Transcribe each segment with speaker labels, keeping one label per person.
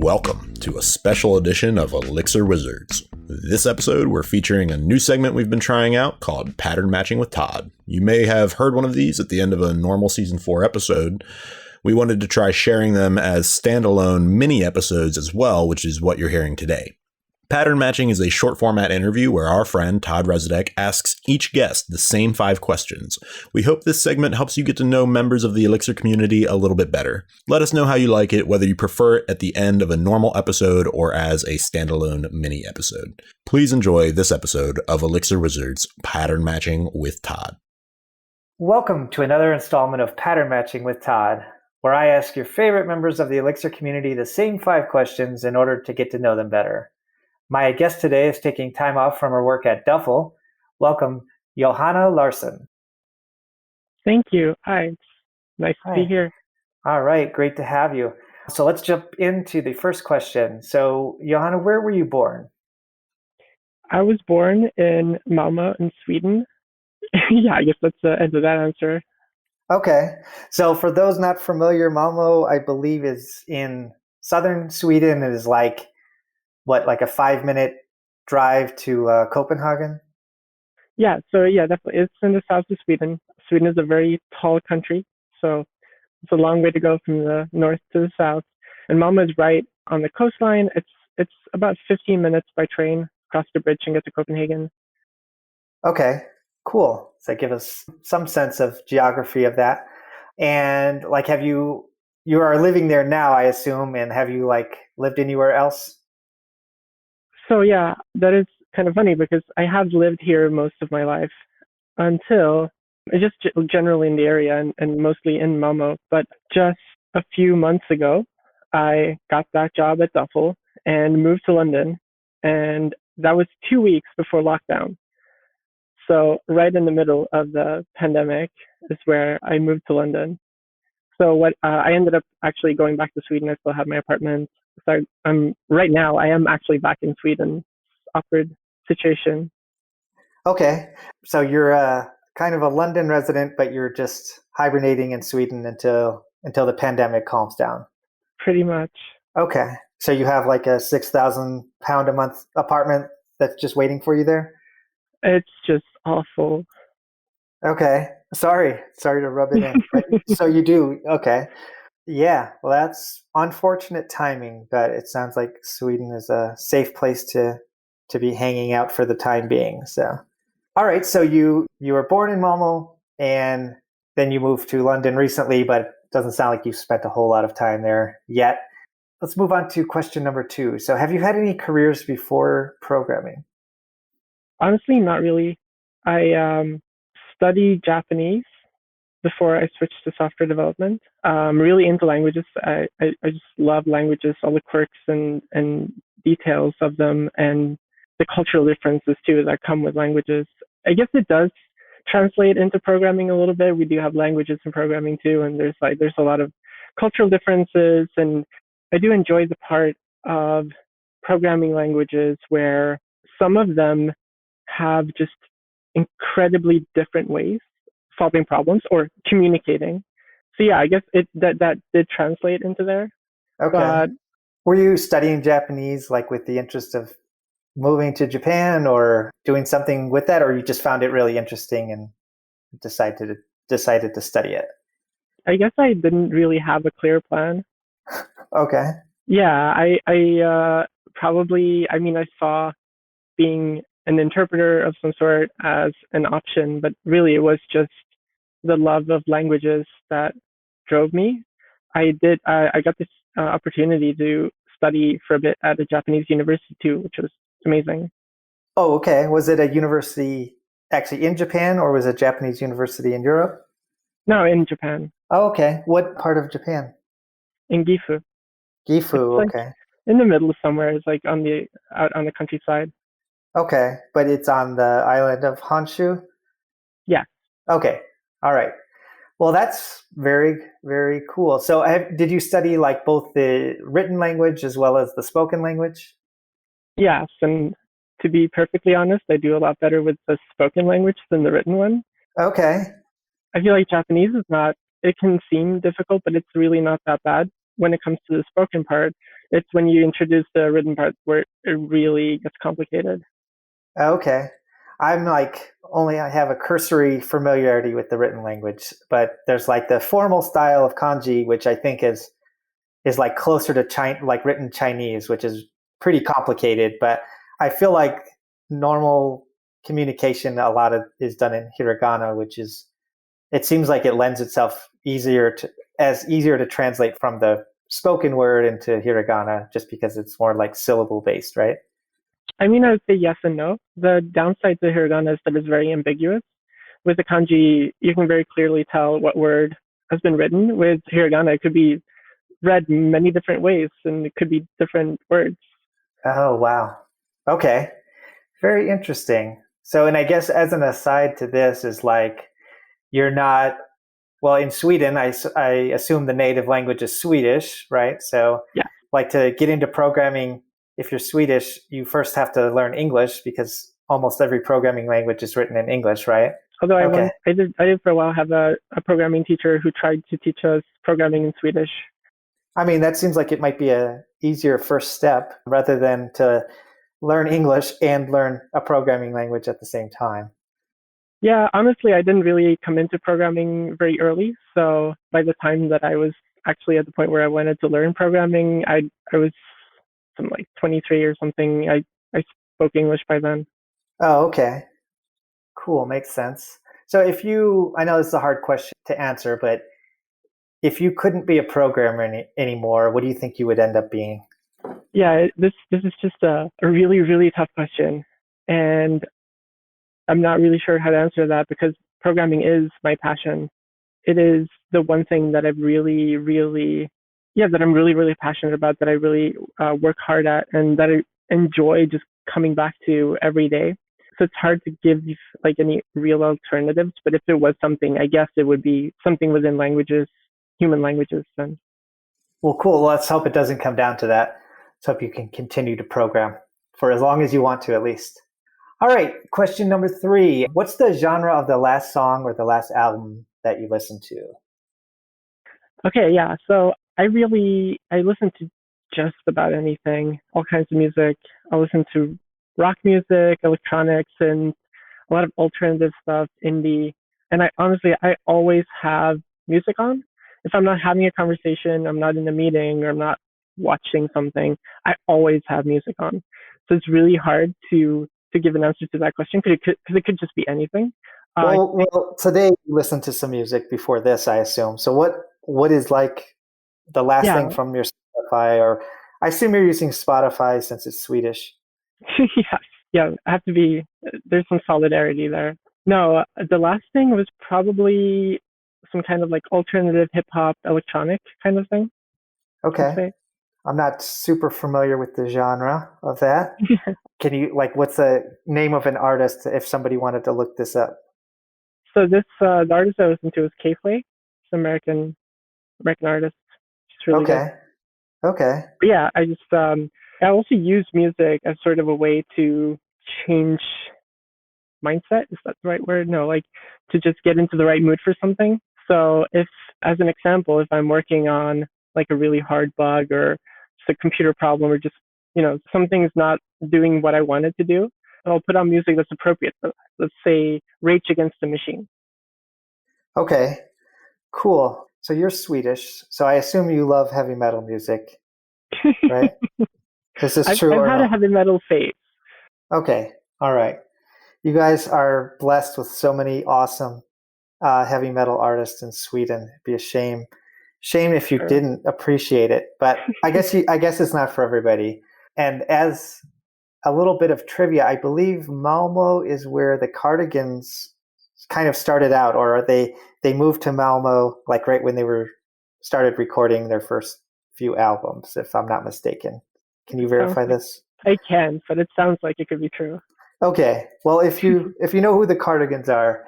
Speaker 1: Welcome to a special edition of Elixir Wizards. This episode, we're featuring a new segment we've been trying out called Pattern Matching with Todd. You may have heard one of these at the end of a normal Season 4 episode. We wanted to try sharing them as standalone mini episodes as well, which is what you're hearing today. Pattern matching is a short format interview where our friend Todd Resudek asks each guest the same 5 questions. We hope this segment helps you get to know members of the Elixir community a little bit better. Let us know how you like it, whether you prefer it at the end of a normal episode or as a standalone mini episode. Please enjoy this episode of Elixir Wizards Pattern Matching with Todd.
Speaker 2: Welcome to another installment of Pattern Matching with Todd, where I ask your favorite members of the Elixir community the same 5 questions in order to get to know them better. My guest today is taking time off from her work at Duffel. Welcome, Johanna Larsson.
Speaker 3: Thank you. Hi, it's nice to be here.
Speaker 2: All right, great to have you. So let's jump into the first question. So, Johanna, where were you born?
Speaker 3: I was born in Malmo in Sweden. Yeah, I guess that's the end of that answer.
Speaker 2: Okay. So for those not familiar, Malmo, I believe, is in southern Sweden. It is like a 5-minute drive to Copenhagen?
Speaker 3: Yeah, definitely. It's in the south of Sweden. Sweden is a very tall country, so it's a long way to go from the north to the south. And Malmo is right on the coastline. It's about 15 minutes by train across the bridge and get to Copenhagen.
Speaker 2: Okay, cool. So give us some sense of geography of that. And you are living there now, I assume, and have you lived anywhere else?
Speaker 3: So yeah, that is kind of funny because I have lived here most of my life until just generally in the area and mostly in Malmo. But just a few months ago, I got that job at Duffel and moved to London. And that was 2 weeks before lockdown. So right in the middle of the pandemic is where I moved to London. So I ended up actually going back to Sweden. I still have my apartment. So right now I am actually back in Sweden. Awkward situation.
Speaker 2: Okay, so you're kind of a London resident, but you're just hibernating in Sweden until the pandemic calms down.
Speaker 3: Pretty much. Okay,
Speaker 2: so you have like a £6,000 a month apartment that's just waiting for you there?
Speaker 3: It's just awful.
Speaker 2: Okay, sorry to rub it in. But, so you do. Okay. Yeah, well, that's unfortunate timing, but it sounds like Sweden is a safe place to be hanging out for the time being. So, all right, so you were born in Malmo, and then you moved to London recently, but it doesn't sound like you've spent a whole lot of time there yet. Let's move on to question number 2. So have you had any careers before programming?
Speaker 3: Honestly, not really. I studied Japanese before I switched to software development. I'm really into languages. I just love languages, all the quirks and details of them, and the cultural differences too that come with languages. I guess it does translate into programming a little bit. We do have languages in programming too, and there's a lot of cultural differences. And I do enjoy the part of programming languages where some of them have just incredibly different ways solving problems or communicating. So yeah, I guess that did translate into there.
Speaker 2: Okay. But were you studying Japanese with the interest of moving to Japan or doing something with that, or you just found it really interesting and decided to study it?
Speaker 3: I guess I didn't really have a clear plan.
Speaker 2: Okay.
Speaker 3: Yeah, I saw being an interpreter of some sort as an option, but really it was just the love of languages that drove me. I got this opportunity to study for a bit at a Japanese university too, which was amazing.
Speaker 2: Oh, okay. Was it a university actually in Japan, or was it a Japanese university in Europe?
Speaker 3: No, in Japan.
Speaker 2: Oh, okay. What part of Japan?
Speaker 3: In Gifu.
Speaker 2: Gifu, okay.
Speaker 3: In the middle of somewhere. It's out on the countryside.
Speaker 2: Okay, but it's on the island of Honshu?
Speaker 3: Yeah.
Speaker 2: Okay, all right. Well, that's very, very cool. So did you study both the written language as well as the spoken language?
Speaker 3: Yes, and to be perfectly honest, I do a lot better with the spoken language than the written one.
Speaker 2: Okay.
Speaker 3: I feel like Japanese is it can seem difficult, but it's really not that bad when it comes to the spoken part. It's when you introduce the written part where it really gets complicated.
Speaker 2: Okay. I'm like I have a cursory familiarity with the written language, but there's like the formal style of kanji, which I think is like closer to like written Chinese, which is pretty complicated. But I feel like normal communication is done in hiragana, which is it seems like it lends itself easier to translate from the spoken word into hiragana, just because it's more like syllable based, right?
Speaker 3: I mean, I would say yes and no. The downside to hiragana is that it's very ambiguous. With the kanji, you can very clearly tell what word has been written. With hiragana, it could be read many different ways, and it could be different words.
Speaker 2: Oh, wow. Okay. Very interesting. So, and I guess as an aside to this is like, you're not, well, in Sweden, I assume the native language is Swedish, right? So,
Speaker 3: Yeah.
Speaker 2: like to get into programming, if you're Swedish, you first have to learn English because almost every programming language is written in English, right?
Speaker 3: Although
Speaker 2: Okay.
Speaker 3: I did for a while have a programming teacher who tried to teach us programming in Swedish.
Speaker 2: I mean, that seems like it might be a easier first step rather than to learn English and learn a programming language at the same time.
Speaker 3: Yeah, honestly, I didn't really come into programming very early. So by the time that I was actually at the point where I wanted to learn programming, I was some like 23 or something. I spoke English by then.
Speaker 2: Oh, okay. Cool. Makes sense. So I know this is a hard question to answer, but if you couldn't be a programmer anymore, what do you think you would end up being?
Speaker 3: Yeah, this is just a really, really tough question. And I'm not really sure how to answer that because programming is my passion. It is the one thing that I've really, really, yeah, that I'm really, really passionate about, that I really work hard at, and that I enjoy just coming back to every day. So it's hard to give like any real alternatives, but if it was something, I guess it would be something within languages, human languages then.
Speaker 2: Well, cool. Let's hope it doesn't come down to that. Let's hope you can continue to program for as long as you want to, at least. All right. Question number 3. What's the genre of the last song or the last album that you listened to?
Speaker 3: Okay, yeah. So I listen to just about anything, all kinds of music. I listen to rock music, electronics, and a lot of alternative stuff, indie. And I always have music on. If I'm not having a conversation, I'm not in a meeting, or I'm not watching something, I always have music on. So it's really hard to give an answer to that question because it could just be anything.
Speaker 2: Well, today you listened to some music before this, I assume. So what is like the last thing
Speaker 3: Yeah,
Speaker 2: from your Spotify? Or I assume you're using Spotify since it's Swedish.
Speaker 3: yeah, yeah. I have to be. There's some solidarity there. No, the last thing was probably some kind of like alternative hip hop, electronic kind of thing, I'd
Speaker 2: Okay.
Speaker 3: say.
Speaker 2: I'm not super familiar with the genre of that. Can you like what's the name of an artist if somebody wanted to look this up?
Speaker 3: So this the artist I listened to is K-Flay. It's an American artist. It's really good.
Speaker 2: Okay. Okay.
Speaker 3: But yeah, I also use music as sort of a way to change mindset. Is that the right word? No, like to just get into the right mood for something. So if, as an example, if I'm working on like a really hard bug or just a computer problem or just, something's not doing what I wanted to do, I'll put on music that's appropriate. Let's say Rage Against the Machine.
Speaker 2: Okay. Cool. So you're Swedish, so I assume you love heavy metal music, right? Is this true
Speaker 3: I've
Speaker 2: or
Speaker 3: had a
Speaker 2: no?
Speaker 3: heavy metal phase.
Speaker 2: Okay. All right. You guys are blessed with so many awesome heavy metal artists in Sweden. It'd be a shame if you
Speaker 3: Sure.
Speaker 2: didn't appreciate it. But I guess it's not for everybody. And as a little bit of trivia, I believe Malmo is where the Cardigans kind of started out, or they moved to Malmo like right when they were started recording their first few albums, if I'm not mistaken. Can you
Speaker 3: Sounds
Speaker 2: verify
Speaker 3: like
Speaker 2: this?
Speaker 3: I can, but it sounds like it could be true.
Speaker 2: Okay. Well, if you know who the Cardigans are,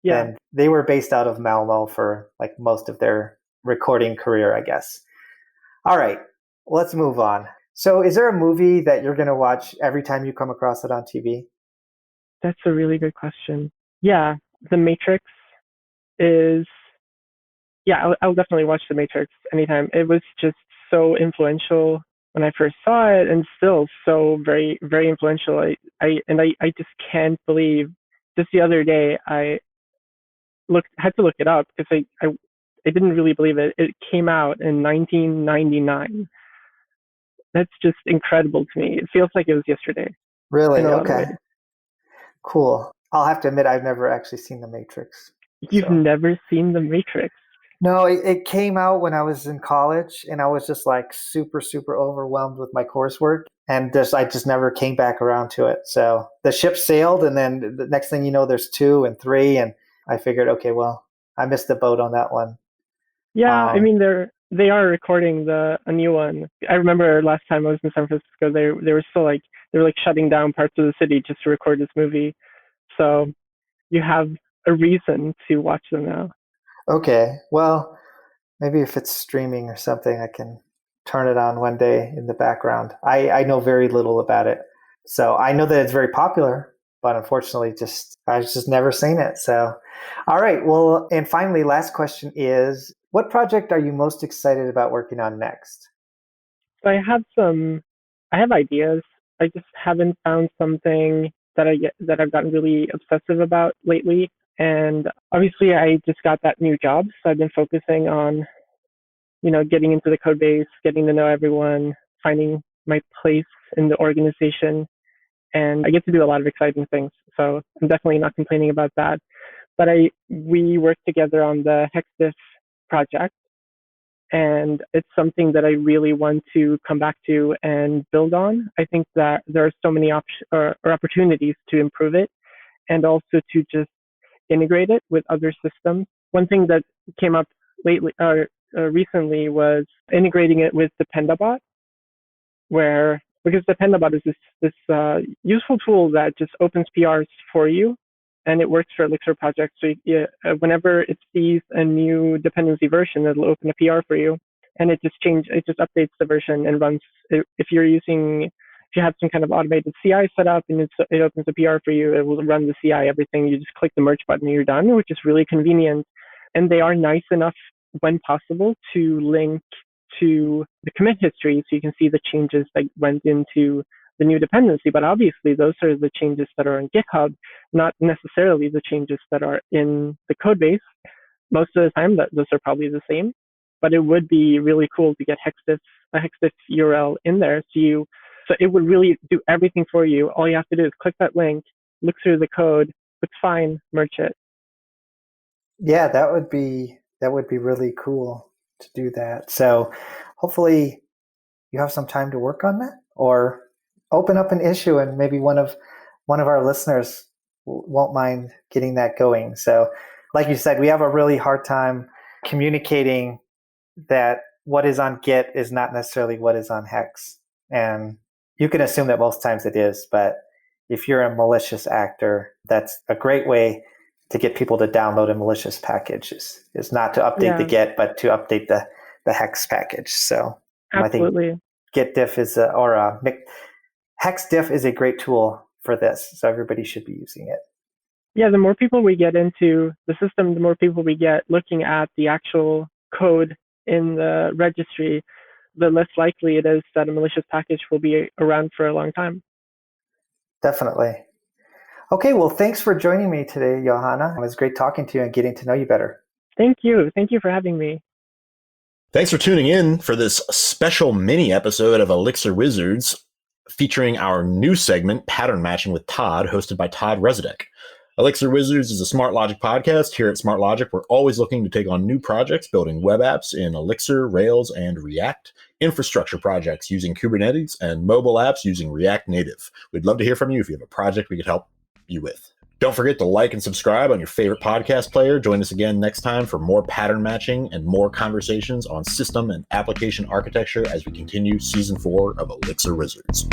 Speaker 3: Yeah.
Speaker 2: then they were based out of Malmo for like most of their recording career, I guess. All right, let's move on. So, is there a movie that you're going to watch every time you come across it on TV?
Speaker 3: That's a really good question. Yeah, The Matrix is, yeah, I'll definitely watch The Matrix anytime. It was just so influential when I first saw it, and still so very, very influential. I just can't believe, just the other day I had to look it up because I didn't really believe it. It came out in 1999. That's just incredible to me. It feels like it was yesterday.
Speaker 2: Really?
Speaker 3: In a lot of
Speaker 2: Okay.
Speaker 3: ways.
Speaker 2: Cool. I'll have to admit I've never actually seen The Matrix.
Speaker 3: You've never seen The Matrix?
Speaker 2: No, it came out when I was in college, and I was just like super, super overwhelmed with my coursework, and I just never came back around to it. So the ship sailed, and then the next thing you know, there's 2 and 3, and I figured, okay, well, I missed the boat on that one.
Speaker 3: Yeah, I mean they are recording a new one. I remember last time I was in San Francisco, they were still like they were like shutting down parts of the city just to record this movie. So you have a reason to watch them now.
Speaker 2: Okay, well, maybe if it's streaming or something, I can turn it on one day in the background. I know very little about it. So I know that it's very popular, but unfortunately I've just never seen it. So, all right. Well, and finally, last question is, what project are you most excited about working on next?
Speaker 3: So I have ideas. I just haven't found something that I've gotten really obsessive about lately. And obviously I just got that new job. So I've been focusing on, getting into the code base, getting to know everyone, finding my place in the organization. And I get to do a lot of exciting things. So I'm definitely not complaining about that. But we worked together on the HexDiff project, and it's something that I really want to come back to and build on. I think that there are so many opportunities to improve it, and also to just integrate it with other systems. One thing that came up recently was integrating it with Dependabot, because Dependabot is this useful tool that just opens PRs for you, and it works for Elixir projects. So whenever it sees a new dependency version, it'll open a PR for you, and it just updates the version and runs. If you have some kind of automated CI set up and it opens a PR for you, it will run the CI, everything. You just click the merge button and you're done, which is really convenient. And they are nice enough, when possible, to link to the commit history so you can see the changes that went into the new dependency. But obviously, those are the changes that are in GitHub, not necessarily the changes that are in the code base. Most of the time, those are probably the same. But it would be really cool to get a HexDiff URL in there. So it would really do everything for you. All you have to do is click that link, look through the code, looks fine, merge it.
Speaker 2: Yeah, that would be really cool to do that. So hopefully you have some time to work on that, or open up an issue, and maybe one of our listeners won't mind getting that going. So like you said, we have a really hard time communicating that what is on Git is not necessarily what is on Hex. And you can assume that most times it is, but if you're a malicious actor, that's a great way to get people to download a malicious package is not to update the Git, but to update the Hex package. So
Speaker 3: absolutely.
Speaker 2: I think GitDiff HexDiff is a great tool for this. So everybody should be using it.
Speaker 3: Yeah, the more people we get into the system, the more people we get looking at the actual code in the registry, the less likely it is that a malicious package will be around for a long time.
Speaker 2: Definitely. Okay, well, thanks for joining me today, Johanna. It was great talking to you and getting to know you better.
Speaker 3: Thank you. Thank you for having me.
Speaker 1: Thanks for tuning in for this special mini episode of Elixir Wizards, featuring our new segment, Pattern Matching with Todd, hosted by Todd Resudek. Elixir Wizards is a Smart Logic podcast. Here at Smart Logic, we're always looking to take on new projects, building web apps in Elixir, Rails, and React, infrastructure projects using Kubernetes, and mobile apps using React Native. We'd love to hear from you if you have a project we could help you with. Don't forget to like and subscribe on your favorite podcast player. Join us again next time for more pattern matching and more conversations on system and application architecture as we continue Season 4 of Elixir Wizards.